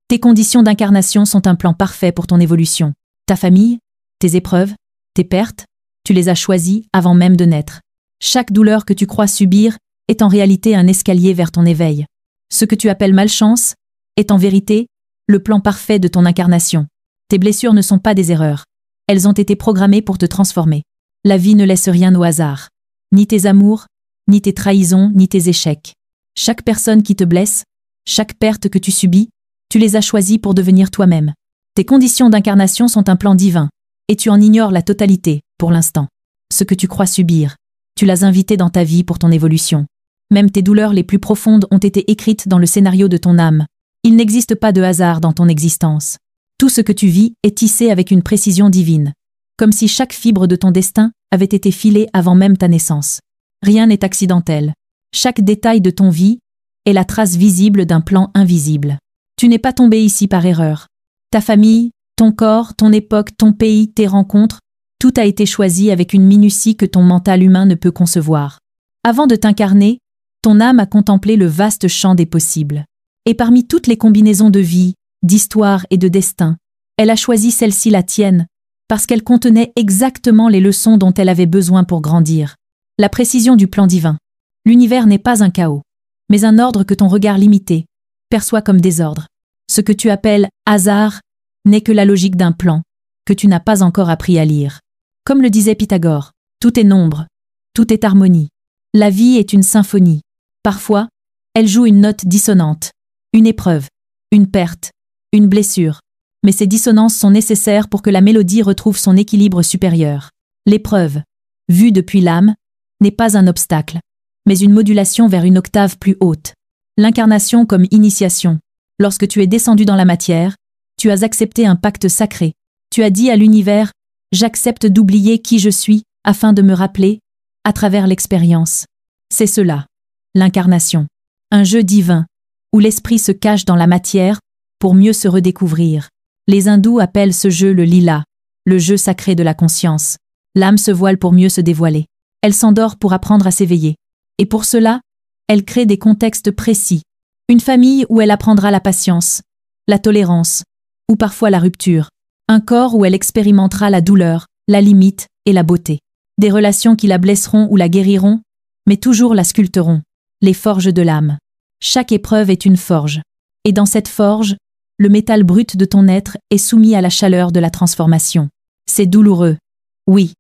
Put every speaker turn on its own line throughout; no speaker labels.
Tes conditions d'incarnation sont un plan parfait pour ton évolution. Ta famille, tes épreuves, tes pertes, tu les as choisies avant même de naître. Chaque douleur que tu crois subir est en réalité un escalier vers ton éveil. Ce que tu appelles malchance est en vérité le plan parfait de ton incarnation. Tes blessures ne sont pas des erreurs. Elles ont été programmées pour te transformer. La vie ne laisse rien au hasard. Ni tes amours, ni tes trahisons, ni tes échecs. Chaque personne qui te blesse, chaque perte que tu subis, tu les as choisies pour devenir toi-même. Tes conditions d'incarnation sont un plan divin, et tu en ignores la totalité, pour l'instant. Ce que tu crois subir, tu l'as invité dans ta vie pour ton évolution. Même tes douleurs les plus profondes ont été écrites dans le scénario de ton âme. Il n'existe pas de hasard dans ton existence. Tout ce que tu vis est tissé avec une précision divine, comme si chaque fibre de ton destin avait été filée avant même ta naissance. Rien n'est accidentel. Chaque détail de ton vie est la trace visible d'un plan invisible. Tu n'es pas tombé ici par erreur. Ta famille, ton corps, ton époque, ton pays, tes rencontres, tout a été choisi avec une minutie que ton mental humain ne peut concevoir. Avant de t'incarner, ton âme a contemplé le vaste champ des possibles. Et parmi toutes les combinaisons de vie, d'histoire et de destin, elle a choisi celle-ci, la tienne, parce qu'elle contenait exactement les leçons dont elle avait besoin pour grandir. La précision du plan divin. L'univers n'est pas un chaos, mais un ordre que ton regard limité perçoit comme désordre. Ce que tu appelles hasard n'est que la logique d'un plan que tu n'as pas encore appris à lire. Comme le disait Pythagore, tout est nombre, tout est harmonie. La vie est une symphonie. Parfois, elle joue une note dissonante, une épreuve, une perte, une blessure. Mais ces dissonances sont nécessaires pour que la mélodie retrouve son équilibre supérieur. L'épreuve, vue depuis l'âme, n'est pas un obstacle, mais une modulation vers une octave plus haute. L'incarnation comme initiation. Lorsque tu es descendu dans la matière, tu as accepté un pacte sacré. Tu as dit à l'univers « J'accepte d'oublier qui je suis afin de me rappeler, à travers l'expérience. » C'est cela, l'incarnation. Un jeu divin, où l'esprit se cache dans la matière pour mieux se redécouvrir. Les hindous appellent ce jeu le lila, le jeu sacré de la conscience. L'âme se voile pour mieux se dévoiler. Elle s'endort pour apprendre à s'éveiller. Et pour cela, elle crée des contextes précis. Une famille où elle apprendra la patience, la tolérance, ou parfois la rupture. Un corps où elle expérimentera la douleur, la limite et la beauté. Des relations qui la blesseront ou la guériront, mais toujours la sculpteront. Les forges de l'âme. Chaque épreuve est une forge. Et dans cette forge, le métal brut de ton être est soumis à la chaleur de la transformation. C'est douloureux. Oui.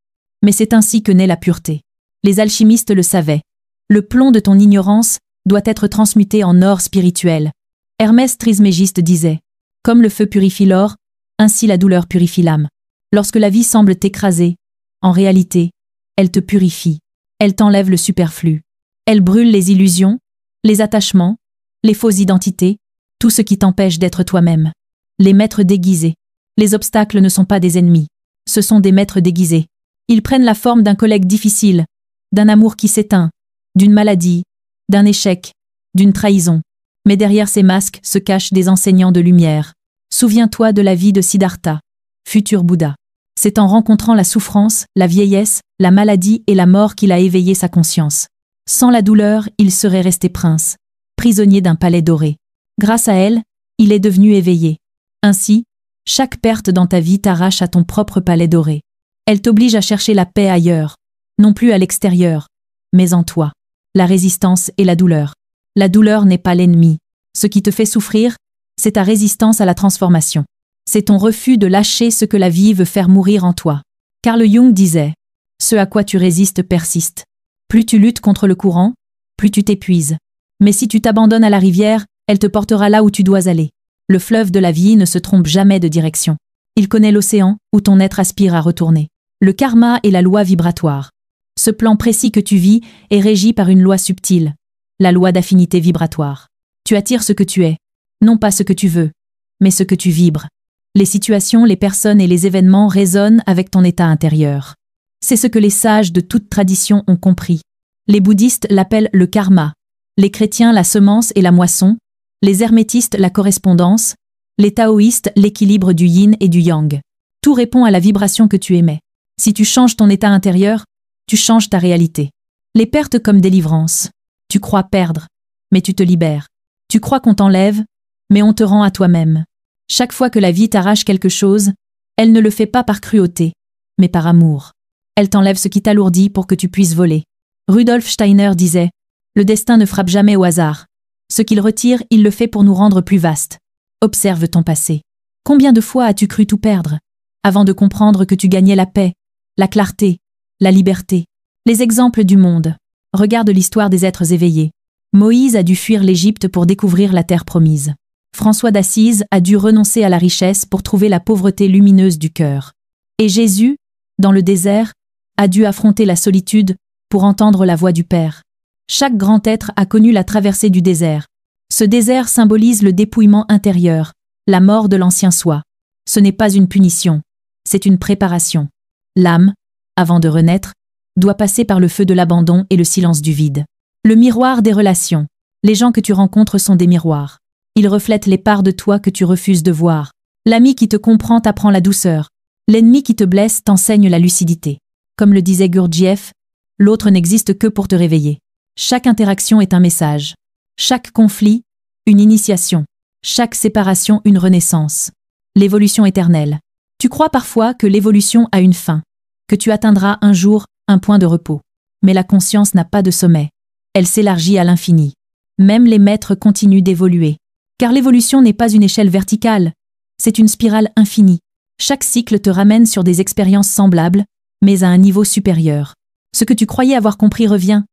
Mais c'est ainsi que naît la pureté. Les alchimistes le savaient. Le plomb de ton ignorance doit être transmuté en or spirituel. Hermès Trismégiste disait « Comme le feu purifie l'or, ainsi la douleur purifie l'âme. Lorsque la vie semble t'écraser, en réalité, elle te purifie. Elle t'enlève le superflu. Elle brûle les illusions, les attachements, les fausses identités, tout ce qui t'empêche d'être toi-même. Les maîtres déguisés. Les obstacles ne sont pas des ennemis. Ce sont des maîtres déguisés. Ils prennent la forme d'un collègue difficile, d'un amour qui s'éteint, d'une maladie, d'un échec, d'une trahison. Mais derrière ces masques se cachent des enseignants de lumière. Souviens-toi de la vie de Siddhartha, futur Bouddha. C'est en rencontrant la souffrance, la vieillesse, la maladie et la mort qu'il a éveillé sa conscience. Sans la douleur, il serait resté prince, prisonnier d'un palais doré. Grâce à elle, il est devenu éveillé. Ainsi, chaque perte dans ta vie t'arrache à ton propre palais doré. Elle t'oblige à chercher la paix ailleurs, non plus à l'extérieur, mais en toi. La résistance et la douleur. La douleur n'est pas l'ennemi. Ce qui te fait souffrir, c'est ta résistance à la transformation. C'est ton refus de lâcher ce que la vie veut faire mourir en toi. Carl Jung disait « Ce à quoi tu résistes persiste. Plus tu luttes contre le courant, plus tu t'épuises. Mais si tu t'abandonnes à la rivière, elle te portera là où tu dois aller. Le fleuve de la vie ne se trompe jamais de direction. Il connaît l'océan où ton être aspire à retourner. Le karma est la loi vibratoire. Ce plan précis que tu vis est régi par une loi subtile, la loi d'affinité vibratoire. Tu attires ce que tu es, non pas ce que tu veux, mais ce que tu vibres. Les situations, les personnes et les événements résonnent avec ton état intérieur. C'est ce que les sages de toute tradition ont compris. Les bouddhistes l'appellent le karma, les chrétiens la semence et la moisson, les hermétistes la correspondance, les taoïstes l'équilibre du yin et du yang. Tout répond à la vibration que tu émets. Si tu changes ton état intérieur, tu changes ta réalité. Les pertes comme délivrance. Tu crois perdre, mais tu te libères. Tu crois qu'on t'enlève, mais on te rend à toi-même. Chaque fois que la vie t'arrache quelque chose, elle ne le fait pas par cruauté, mais par amour. Elle t'enlève ce qui t'alourdit pour que tu puisses voler. Rudolf Steiner disait « Le destin ne frappe jamais au hasard. Ce qu'il retire, il le fait pour nous rendre plus vastes. » Observe ton passé. Combien de fois as-tu cru tout perdre, avant de comprendre que tu gagnais la paix, la clarté, la liberté? Les exemples du monde. Regarde l'histoire des êtres éveillés. Moïse a dû fuir l'Égypte pour découvrir la terre promise. François d'Assise a dû renoncer à la richesse pour trouver la pauvreté lumineuse du cœur. Et Jésus, dans le désert, a dû affronter la solitude pour entendre la voix du Père. Chaque grand être a connu la traversée du désert. Ce désert symbolise le dépouillement intérieur, la mort de l'ancien soi. Ce n'est pas une punition, c'est une préparation. L'âme, avant de renaître, doit passer par le feu de l'abandon et le silence du vide. Le miroir des relations. Les gens que tu rencontres sont des miroirs. Ils reflètent les parts de toi que tu refuses de voir. L'ami qui te comprend t'apprend la douceur. L'ennemi qui te blesse t'enseigne la lucidité. Comme le disait Gurdjieff, l'autre n'existe que pour te réveiller. Chaque interaction est un message. Chaque conflit, une initiation. Chaque séparation, une renaissance. L'évolution éternelle. Tu crois parfois que l'évolution a une fin, que tu atteindras un jour un point de repos. Mais la conscience n'a pas de sommet. Elle s'élargit à l'infini. Même les maîtres continuent d'évoluer. Car l'évolution n'est pas une échelle verticale, c'est une spirale infinie. Chaque cycle te ramène sur des expériences semblables, mais à un niveau supérieur. Ce que tu croyais avoir compris revient,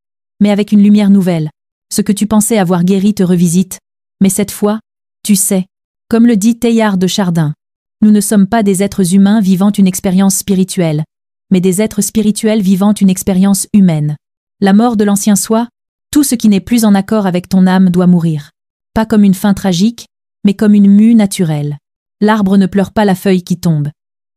mais avec une lumière nouvelle. Ce que tu pensais avoir guéri te revisite, mais cette fois, tu sais. Comme le dit Teilhard de Chardin, nous ne sommes pas des êtres humains vivant une expérience spirituelle, mais des êtres spirituels vivant une expérience humaine. La mort de l'ancien soi, tout ce qui n'est plus en accord avec ton âme doit mourir. Pas comme une fin tragique, mais comme une mue naturelle. L'arbre ne pleure pas la feuille qui tombe.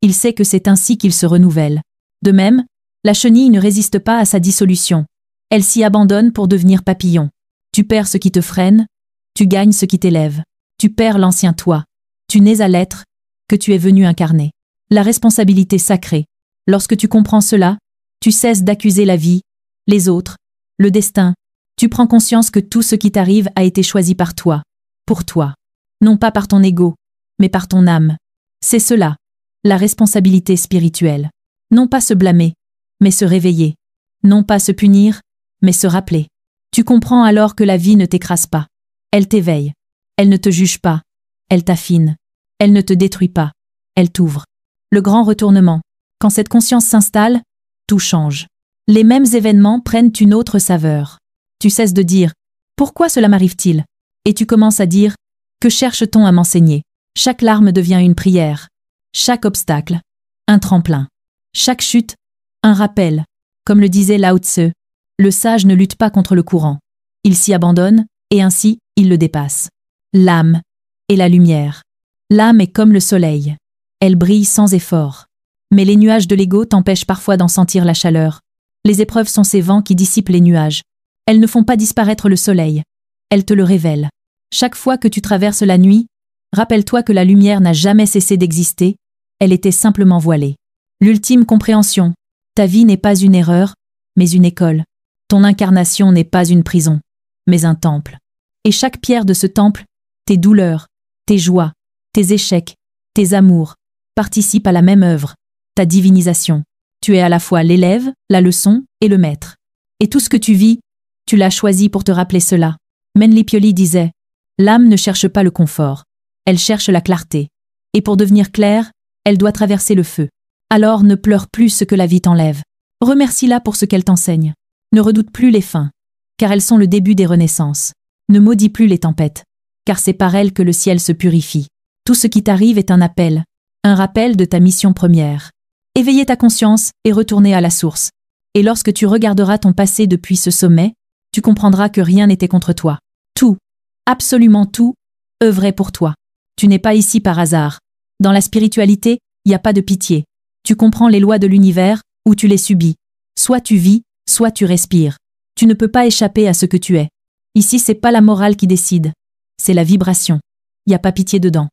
Il sait que c'est ainsi qu'il se renouvelle. De même, la chenille ne résiste pas à sa dissolution. Elle s'y abandonne pour devenir papillon. Tu perds ce qui te freine, tu gagnes ce qui t'élève. Tu perds l'ancien toi. Tu nais à l'être que tu es venu incarner. La responsabilité sacrée. Lorsque tu comprends cela, tu cesses d'accuser la vie, les autres, le destin. Tu prends conscience que tout ce qui t'arrive a été choisi par toi, pour toi. Non pas par ton ego, mais par ton âme. C'est cela, la responsabilité spirituelle. Non pas se blâmer, mais se réveiller. Non pas se punir, mais se rappeler. Tu comprends alors que la vie ne t'écrase pas. Elle t'éveille. Elle ne te juge pas. Elle t'affine. Elle ne te détruit pas. Elle t'ouvre. Le grand retournement. Quand cette conscience s'installe, tout change. Les mêmes événements prennent une autre saveur. Tu cesses de dire « Pourquoi cela m'arrive-t-il » et tu commences à dire « Que cherche-t-on à m'enseigner » Chaque larme devient une prière. Chaque obstacle, un tremplin. Chaque chute, un rappel. Comme le disait Lao Tse, le sage ne lutte pas contre le courant. Il s'y abandonne, et ainsi, il le dépasse. L'âme est la lumière. L'âme est comme le soleil. Elle brille sans effort. Mais les nuages de l'ego t'empêchent parfois d'en sentir la chaleur. Les épreuves sont ces vents qui dissipent les nuages. Elles ne font pas disparaître le soleil. Elles te le révèlent. Chaque fois que tu traverses la nuit, rappelle-toi que la lumière n'a jamais cessé d'exister, elle était simplement voilée. L'ultime compréhension. Ta vie n'est pas une erreur, mais une école. Ton incarnation n'est pas une prison, mais un temple. Et chaque pierre de ce temple, tes douleurs, tes joies, tes échecs, tes amours, participent à la même œuvre, ta divinisation. Tu es à la fois l'élève, la leçon et le maître. Et tout ce que tu vis, tu l'as choisi pour te rappeler cela. Menli Pioli disait « L'âme ne cherche pas le confort, elle cherche la clarté. Et pour devenir claire, elle doit traverser le feu. Alors ne pleure plus ce que la vie t'enlève. Remercie-la pour ce qu'elle t'enseigne. Ne redoute plus les fins, car elles sont le début des renaissances. Ne maudis plus les tempêtes, car c'est par elles que le ciel se purifie. Tout ce qui t'arrive est un appel, un rappel de ta mission première. Éveiller ta conscience et retourner à la source. Et lorsque tu regarderas ton passé depuis ce sommet, tu comprendras que rien n'était contre toi. Tout, absolument tout, œuvrait pour toi. Tu n'es pas ici par hasard. Dans la spiritualité, il n'y a pas de pitié. Tu comprends les lois de l'univers ou tu les subis. Soit tu vis, soit tu respires. Tu ne peux pas échapper à ce que tu es. Ici, c'est pas la morale qui décide. C'est la vibration. Il n'y a pas pitié dedans.